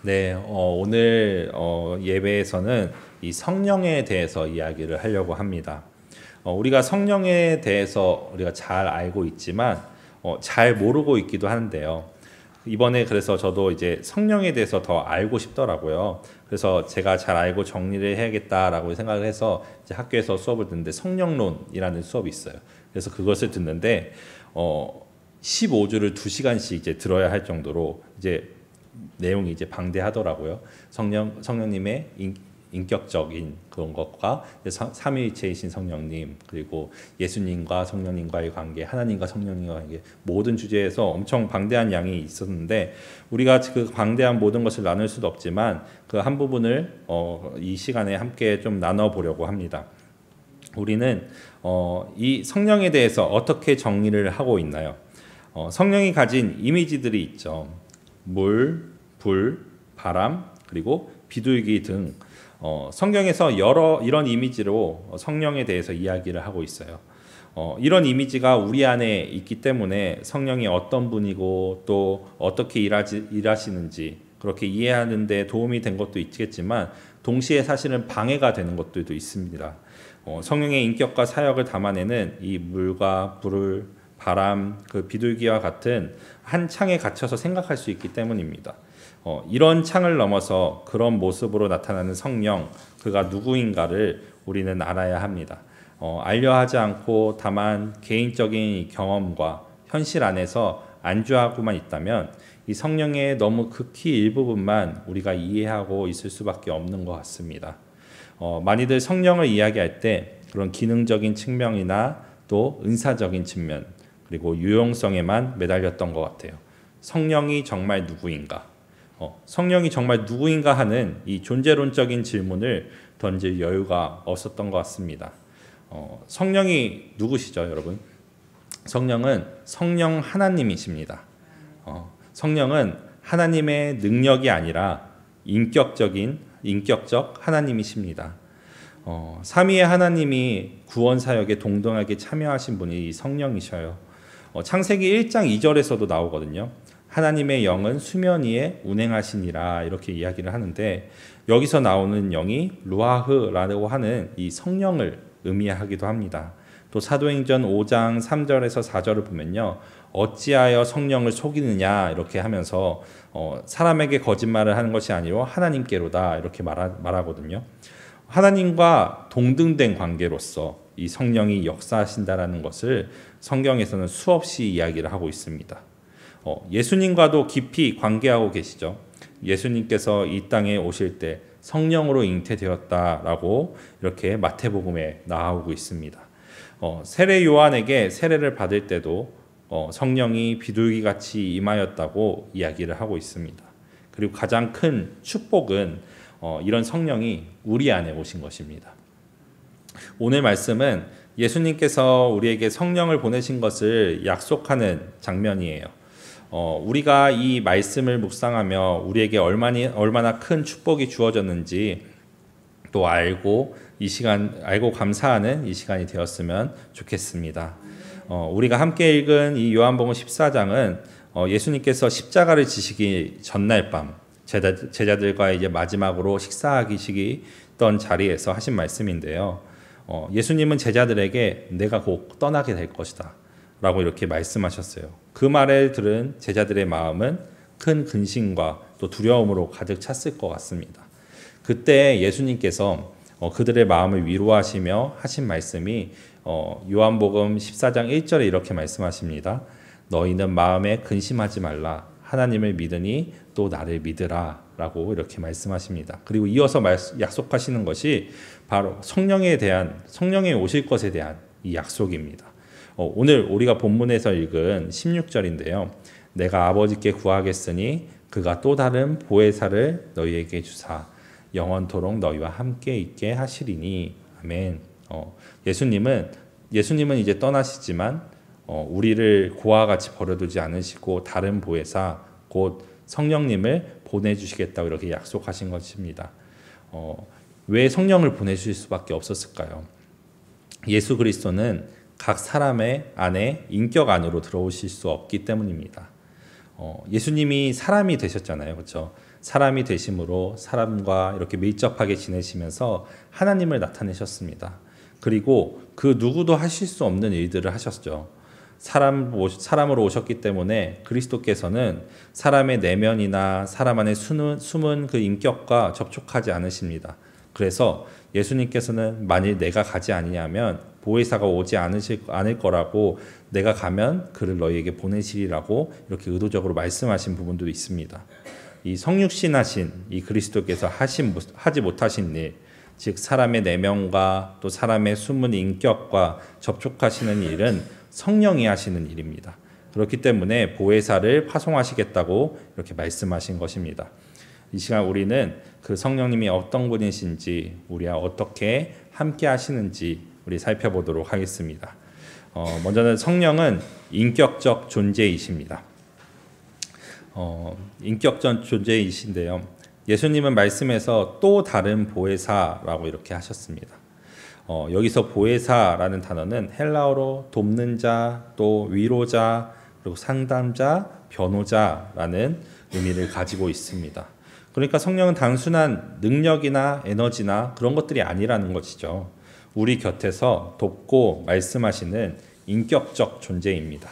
네, 오늘 예배에서는 이 성령에 대해서 이야기를 하려고 합니다. 우리가 성령에 대해서 우리가 잘 알고 있지만 잘 모르고 있기도 한데요. 이번에 그래서 저도 이제 성령에 대해서 더 알고 싶더라고요. 그래서 제가 잘 알고 정리를 해야겠다라고 생각을 해서 이제 학교에서 수업을 듣는데 성령론이라는 수업이 있어요. 그래서 그것을 듣는데 15주를 2시간씩 이제 들어야 할 정도로 이제 내용이 이제 방대하더라고요. 성령님의 인격적인 그런 것과 삼위일체이신 성령님, 그리고 예수님과 성령님과의 관계, 하나님과 성령님과의 관계, 모든 주제에서 엄청 방대한 양이 있었는데 우리가 그 방대한 모든 것을 나눌 수도 없지만 그 한 부분을 이 시간에 함께 좀 나눠 보려고 합니다. 우리는 이 성령에 대해서 어떻게 정리를 하고 있나요? 성령이 가진 이미지들이 있죠. 물, 불, 바람, 그리고 비둘기 등 성경에서 여러 이런 이미지로 성령에 대해서 이야기를 하고 있어요. 이런 이미지가 우리 안에 있기 때문에 성령이 어떤 분이고 또 어떻게 일하시는지 그렇게 이해하는 데 도움이 된 것도 있겠지만 동시에 사실은 방해가 되는 것들도 있습니다. 성령의 인격과 사역을 담아내는 이 물과 불을 바람, 그 비둘기와 같은 한 창에 갇혀서 생각할 수 있기 때문입니다. 이런 창을 넘어서 그런 모습으로 나타나는 성령, 그가 누구인가를 우리는 알아야 합니다. 알려 하지 않고 다만 개인적인 경험과 현실 안에서 안주하고만 있다면 이 성령의 너무 극히 일부분만 우리가 이해하고 있을 수밖에 없는 것 같습니다. 많이들 성령을 이야기할 때 그런 기능적인 측면이나 또 은사적인 측면, 그리고 유용성에만 매달렸던 것 같아요. 성령이 정말 누구인가? 성령이 정말 누구인가 하는 이 존재론적인 질문을 던질 여유가 없었던 것 같습니다. 성령이 누구시죠, 여러분? 성령은 성령 하나님이십니다. 성령은 하나님의 능력이 아니라 인격적 하나님이십니다. 삼위의 하나님이 구원 사역에 동등하게 참여하신 분이 성령이셔요. 창세기 1장 2절에서도 나오거든요. 하나님의 영은 수면 위에 운행하시니라 이렇게 이야기를 하는데 여기서 나오는 영이 루아흐라고 하는 이 성령을 의미하기도 합니다. 또 사도행전 5장 3절에서 4절을 보면요. 어찌하여 성령을 속이느냐 이렇게 하면서 사람에게 거짓말을 하는 것이 아니라 하나님께로다 이렇게 말하거든요. 하나님과 동등된 관계로서 이 성령이 역사하신다라는 것을 성경에서는 수없이 이야기를 하고 있습니다. 예수님과도 깊이 관계하고 계시죠. 예수님께서 이 땅에 오실 때 성령으로 잉태되었다라고 이렇게 마태복음에 나오고 있습니다. 세례 요한에게 세례를 받을 때도 성령이 비둘기같이 임하였다고 이야기를 하고 있습니다. 그리고 가장 큰 축복은 이런 성령이 우리 안에 오신 것입니다. 오늘 말씀은 예수님께서 우리에게 성령을 보내신 것을 약속하는 장면이에요. 우리가 이 말씀을 묵상하며 우리에게 얼마나 큰 축복이 주어졌는지 또 알고 감사하는 이 시간이 되었으면 좋겠습니다. 우리가 함께 읽은 이 요한복음 14장은 예수님께서 십자가를 지시기 전날 밤 제자들과 이제 마지막으로 식사하시던 자리에서 하신 말씀인데요. 예수님은 제자들에게 내가 곧 떠나게 될 것이다 라고 이렇게 말씀하셨어요. 그 말을 들은 제자들의 마음은 큰 근심과 또 두려움으로 가득 찼을 것 같습니다. 그때 예수님께서 그들의 마음을 위로하시며 하신 말씀이 요한복음 14장 1절에 이렇게 말씀하십니다. 너희는 마음에 근심하지 말라. 하나님을 믿으니 또 나를 믿으라 라고 이렇게 말씀하십니다. 그리고 이어서 약속하시는 것이 바로 성령에 오실 것에 대한 이 약속입니다. 오늘 우리가 본문에서 읽은 16절인데요. 내가 아버지께 구하겠으니 그가 또 다른 보혜사를 너희에게 주사 영원토록 너희와 함께 있게 하시리니 아멘. 예수님은 이제 떠나시지만 우리를 고와 같이 버려두지 않으시고 다른 보혜사 곧 성령님을 보내주시겠다고 이렇게 약속하신 것입니다. 왜 성령을 보내주실 수밖에 없었을까요? 예수 그리스도는 각 사람의 안에 인격 안으로 들어오실 수 없기 때문입니다. 예수님이 사람이 되셨잖아요, 그렇죠? 사람이 되심으로 사람과 이렇게 밀접하게 지내시면서 하나님을 나타내셨습니다. 그리고 그 누구도 하실 수 없는 일들을 하셨죠. 사람으로 오셨기 때문에 그리스도께서는 사람의 내면이나 사람 안에 숨은 그 인격과 접촉하지 않으십니다. 그래서 예수님께서는 만일 내가 가지 아니하면 보혜사가 오지 않을 거라고, 내가 가면 그를 너희에게 보내시리라고 이렇게 의도적으로 말씀하신 부분도 있습니다. 이 성육신하신 이 그리스도께서 하지 못하신 일, 즉 사람의 내면과 또 사람의 숨은 인격과 접촉하시는 일은 성령이 하시는 일입니다. 그렇기 때문에 보혜사를 파송하시겠다고 이렇게 말씀하신 것입니다. 이 시간 우리는 그 성령님이 어떤 분이신지, 우리와 어떻게 함께 하시는지 우리 살펴보도록 하겠습니다. 먼저는 성령은 인격적 존재이십니다. 인격적 존재이신데요. 예수님은 말씀에서 또 다른 보혜사라고 이렇게 하셨습니다. 여기서 보혜사라는 단어는 헬라어로 돕는 자, 또 위로자, 그리고 상담자, 변호자라는 의미를 가지고 있습니다. 그러니까 성령은 단순한 능력이나 에너지나 그런 것들이 아니라는 것이죠. 우리 곁에서 돕고 말씀하시는 인격적 존재입니다.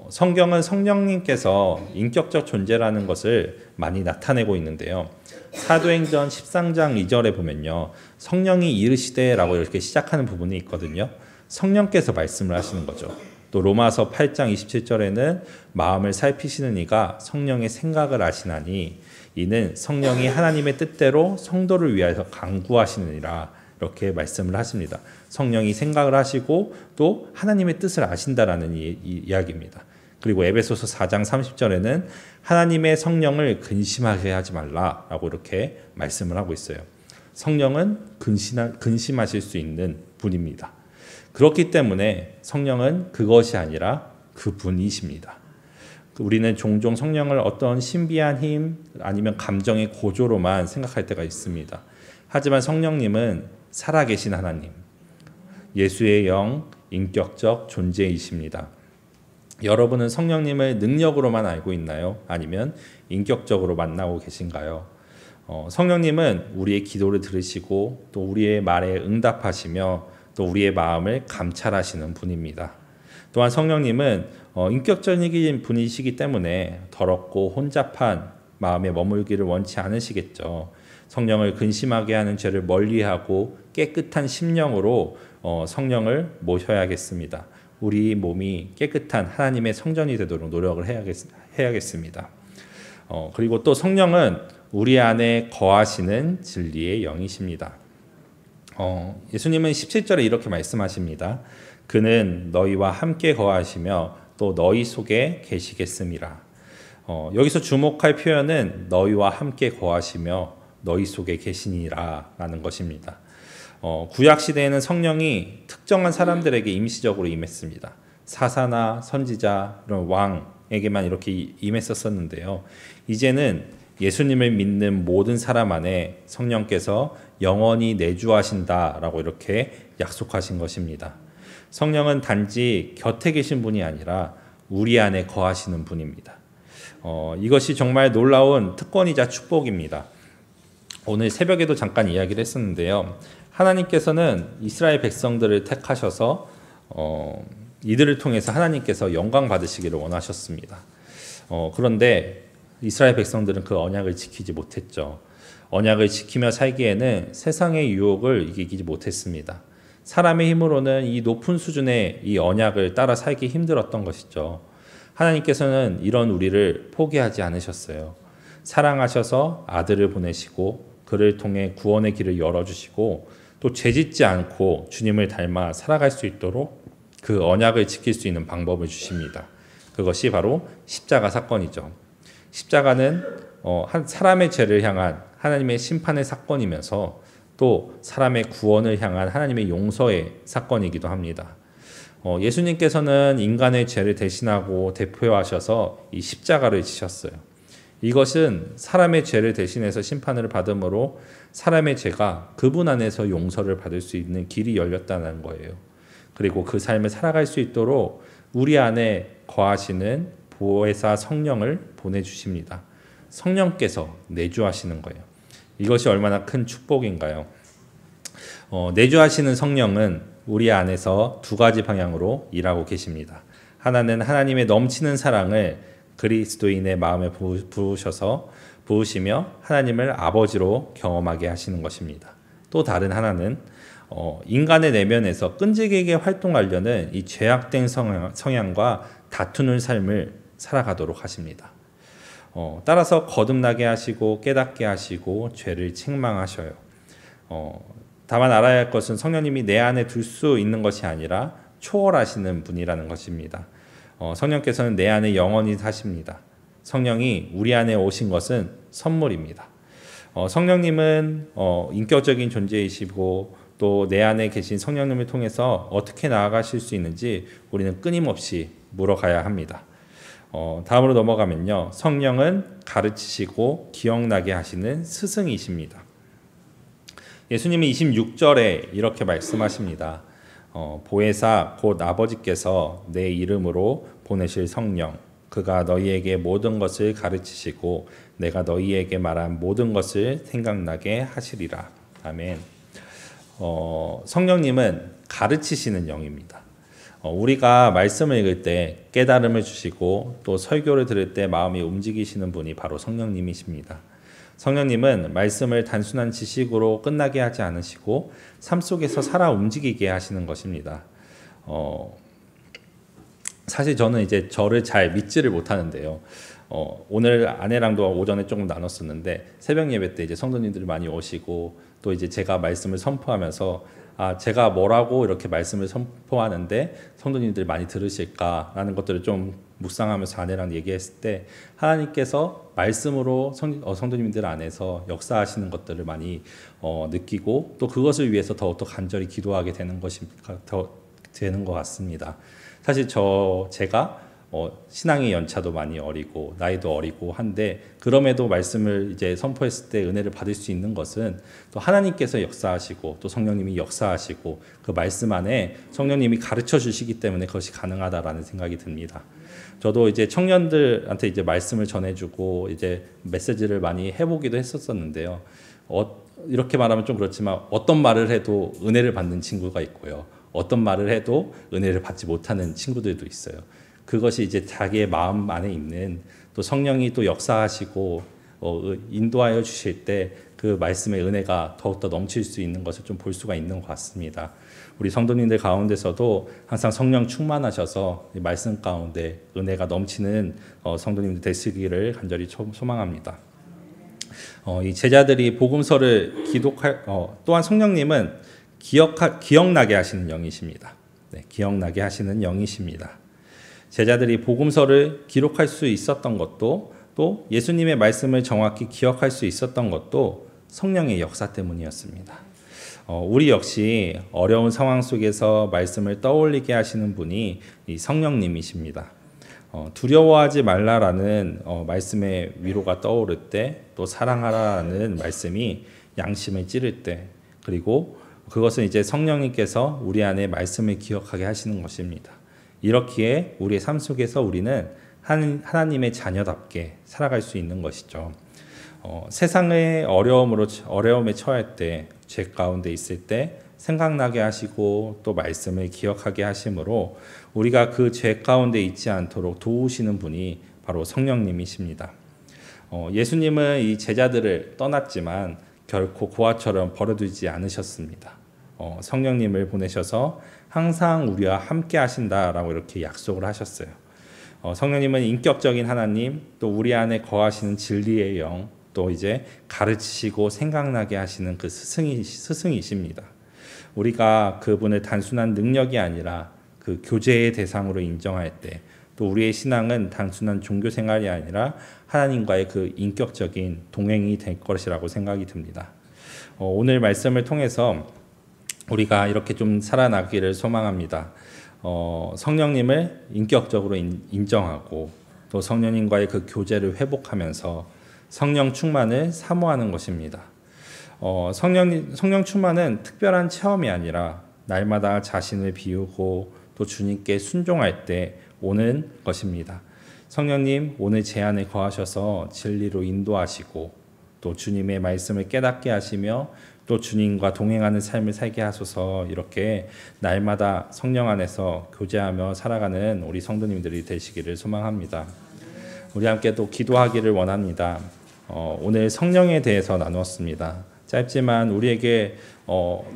성경은 성령님께서 인격적 존재라는 것을 많이 나타내고 있는데요. 사도행전 13장 2절에 보면요, 성령이 이르시되라고 이렇게 시작하는 부분이 있거든요. 성령께서 말씀을 하시는 거죠. 또 로마서 8장 27절에는 마음을 살피시는 이가 성령의 생각을 아시나니 이는 성령이 하나님의 뜻대로 성도를 위하여 간구하시느니라, 이렇게 말씀을 하십니다. 성령이 생각을 하시고 또 하나님의 뜻을 아신다라는 이야기입니다. 그리고 에베소서 4장 30절에는 하나님의 성령을 근심하게 하지 말라라고 이렇게 말씀을 하고 있어요. 성령은 근심하실 수 있는 분입니다. 그렇기 때문에 성령은 그것이 아니라 그분이십니다. 우리는 종종 성령을 어떤 신비한 힘 아니면 감정의 고조로만 생각할 때가 있습니다. 하지만 성령님은 살아계신 하나님, 예수의 영, 인격적 존재이십니다. 여러분은 성령님을 능력으로만 알고 있나요? 아니면 인격적으로 만나고 계신가요? 성령님은 우리의 기도를 들으시고 또 우리의 말에 응답하시며 또 우리의 마음을 감찰하시는 분입니다. 또한 성령님은 인격적인 분이시기 때문에 더럽고 혼잡한 마음에 머물기를 원치 않으시겠죠. 성령을 근심하게 하는 죄를 멀리하고 깨끗한 심령으로 성령을 모셔야겠습니다. 우리 몸이 깨끗한 하나님의 성전이 되도록 노력을 해야겠습니다. 그리고 또 성령은 우리 안에 거하시는 진리의 영이십니다. 예수님은 17절에 이렇게 말씀하십니다. 그는 너희와 함께 거하시며 또 너희 속에 계시겠음이라. 여기서 주목할 표현은 너희와 함께 거하시며 너희 속에 계시니라 라는 것입니다. 구약 시대에는 성령이 특정한 사람들에게 임시적으로 임했습니다. 사사나 선지자, 이런 왕에게만 이렇게 임했었는데요. 이제는 예수님을 믿는 모든 사람 안에 성령께서 영원히 내주하신다라고 이렇게 약속하신 것입니다. 성령은 단지 곁에 계신 분이 아니라 우리 안에 거하시는 분입니다. 이것이 정말 놀라운 특권이자 축복입니다. 오늘 새벽에도 잠깐 이야기를 했었는데요. 하나님께서는 이스라엘 백성들을 택하셔서 이들을 통해서 하나님께서 영광 받으시기를 원하셨습니다. 그런데 이스라엘 백성들은 그 언약을 지키지 못했죠. 언약을 지키며 살기에는 세상의 유혹을 이기지 못했습니다. 사람의 힘으로는 이 높은 수준의 이 언약을 따라 살기 힘들었던 것이죠. 하나님께서는 이런 우리를 포기하지 않으셨어요. 사랑하셔서 아들을 보내시고 그를 통해 구원의 길을 열어주시고 또 죄짓지 않고 주님을 닮아 살아갈 수 있도록 그 언약을 지킬 수 있는 방법을 주십니다. 그것이 바로 십자가 사건이죠. 십자가는 한 사람의 죄를 향한 하나님의 심판의 사건이면서 또 사람의 구원을 향한 하나님의 용서의 사건이기도 합니다. 예수님께서는 인간의 죄를 대신하고 대표하셔서 이 십자가를 지셨어요. 이것은 사람의 죄를 대신해서 심판을 받음으로 사람의 죄가 그분 안에서 용서를 받을 수 있는 길이 열렸다는 거예요. 그리고 그 삶을 살아갈 수 있도록 우리 안에 거하시는 보혜사 성령을 보내주십니다. 성령께서 내주하시는 거예요. 이것이 얼마나 큰 축복인가요? 내주하시는 성령은 우리 안에서 두 가지 방향으로 일하고 계십니다. 하나는 하나님의 넘치는 사랑을 그리스도인의 마음에 부으시며 하나님을 아버지로 경험하게 하시는 것입니다. 또 다른 하나는 인간의 내면에서 끈질기게 활동하려는 이 죄악된 성향과 다투는 삶을 살아가도록 하십니다. 따라서 거듭나게 하시고 깨닫게 하시고 죄를 책망하셔요. 다만 알아야 할 것은 성령님이 내 안에 둘 수 있는 것이 아니라 초월하시는 분이라는 것입니다. 성령께서는 내 안에 영원히 사십니다. 성령이 우리 안에 오신 것은 선물입니다. 성령님은 인격적인 존재이시고 또 내 안에 계신 성령님을 통해서 어떻게 나아가실 수 있는지 우리는 끊임없이 물어가야 합니다. 다음으로 넘어가면요. 성령은 가르치시고 기억나게 하시는 스승이십니다. 예수님이 26절에 이렇게 말씀하십니다. 보혜사 곧 아버지께서 내 이름으로 보내실 성령 그가 너희에게 모든 것을 가르치시고 내가 너희에게 말한 모든 것을 생각나게 하시리라. 아멘. 성령님은 가르치시는 영입니다. 우리가 말씀을 읽을 때 깨달음을 주시고 또 설교를 들을 때 마음이 움직이시는 분이 바로 성령님이십니다. 성령님은 말씀을 단순한 지식으로 끝나게 하지 않으시고 삶 속에서 살아 움직이게 하시는 것입니다. 사실 저는 이제 저를 잘 믿지를 못하는데요. 오늘 아내랑도 오전에 조금 나눴었는데 새벽 예배 때 이제 성도님들이 많이 오시고 또 이제 제가 말씀을 선포하면서 제가 뭐라고 이렇게 말씀을 선포하는데 성도님들이 많이 들으실까라는 것들을 좀 묵상하면서 아내랑 얘기했을 때 하나님께서 말씀으로 성도님들 안에서 역사하시는 것들을 많이 느끼고 또 그것을 위해서 더욱더 간절히 기도하게 되는 되는 것 같습니다. 사실 제가 신앙의 연차도 많이 어리고 나이도 어리고 한데 그럼에도 말씀을 이제 선포했을 때 은혜를 받을 수 있는 것은 또 하나님께서 역사하시고 또 성령님이 역사하시고 그 말씀 안에 성령님이 가르쳐 주시기 때문에 그것이 가능하다라는 생각이 듭니다. 저도 이제 청년들한테 이제 말씀을 전해주고 이제 메시지를 많이 해보기도 했었는데요. 이렇게 말하면 좀 그렇지만 어떤 말을 해도 은혜를 받는 친구가 있고요. 어떤 말을 해도 은혜를 받지 못하는 친구들도 있어요. 그것이 이제 자기의 마음 안에 있는 또 성령이 또 역사하시고 인도하여 주실 때 그 말씀의 은혜가 더욱더 넘칠 수 있는 것을 좀 볼 수가 있는 것 같습니다. 우리 성도님들 가운데서도 항상 성령 충만하셔서 이 말씀 가운데 은혜가 넘치는 성도님들 되시기를 간절히 소망합니다. 이 제자들이 복음서를 또한 성령님은 기억나게 하시는 영이십니다. 네, 기억나게 하시는 영이십니다. 제자들이 복음서를 기록할 수 있었던 것도 또 예수님의 말씀을 정확히 기억할 수 있었던 것도 성령의 역사 때문이었습니다. 우리 역시 어려운 상황 속에서 말씀을 떠올리게 하시는 분이 이 성령님이십니다. 두려워하지 말라라는 말씀의 위로가 떠오를 때 또 사랑하라는 말씀이 양심을 찌를 때 그리고 그것은 이제 성령님께서 우리 안에 말씀을 기억하게 하시는 것입니다. 이렇기에 우리의 삶 속에서 우리는 하나님의 자녀답게 살아갈 수 있는 것이죠. 세상의 어려움에 처할 때, 죄 가운데 있을 때 생각나게 하시고 또 말씀을 기억하게 하심으로 우리가 그 죄 가운데 있지 않도록 도우시는 분이 바로 성령님이십니다. 예수님은 이 제자들을 떠났지만 결코 고아처럼 버려두지 않으셨습니다. 성령님을 보내셔서 항상 우리와 함께 하신다라고 이렇게 약속을 하셨어요. 성령님은 인격적인 하나님, 또 우리 안에 거하시는 진리의 영, 또 이제 가르치시고 생각나게 하시는 그 스승이십니다. 우리가 그분을 단순한 능력이 아니라 그 교제의 대상으로 인정할 때, 또 우리의 신앙은 단순한 종교 생활이 아니라 하나님과의 그 인격적인 동행이 될 것이라고 생각이 듭니다. 오늘 말씀을 통해서 우리가 이렇게 좀 살아나기를 소망합니다. 성령님을 인격적으로 인정하고 또 성령님과의 그 교제를 회복하면서 성령 충만을 사모하는 것입니다. 성령 충만은 특별한 체험이 아니라 날마다 자신을 비우고 또 주님께 순종할 때 오는 것입니다. 성령님 오늘 제 안에 거하셔서 진리로 인도하시고 또 주님의 말씀을 깨닫게 하시며 또 주님과 동행하는 삶을 살게 하소서. 이렇게 날마다 성령 안에서 교제하며 살아가는 우리 성도님들이 되시기를 소망합니다. 우리 함께 또 기도하기를 원합니다. 오늘 성령에 대해서 나누었습니다. 짧지만 우리에게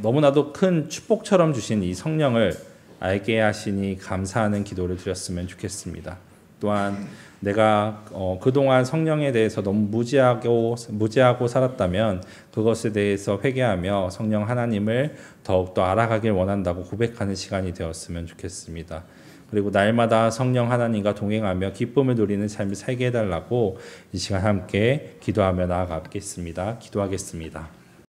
너무나도 큰 축복처럼 주신 이 성령을 알게 하시니 감사하는 기도를 드렸으면 좋겠습니다. 또한 내가 그동안 성령에 대해서 너무 무지하고 살았다면 그것에 대해서 회개하며 성령 하나님을 더욱더 알아가길 원한다고 고백하는 시간이 되었으면 좋겠습니다. 그리고 날마다 성령 하나님과 동행하며 기쁨을 누리는 삶을 살게 해달라고 이 시간 함께 기도하며 나아가겠습니다. 기도하겠습니다.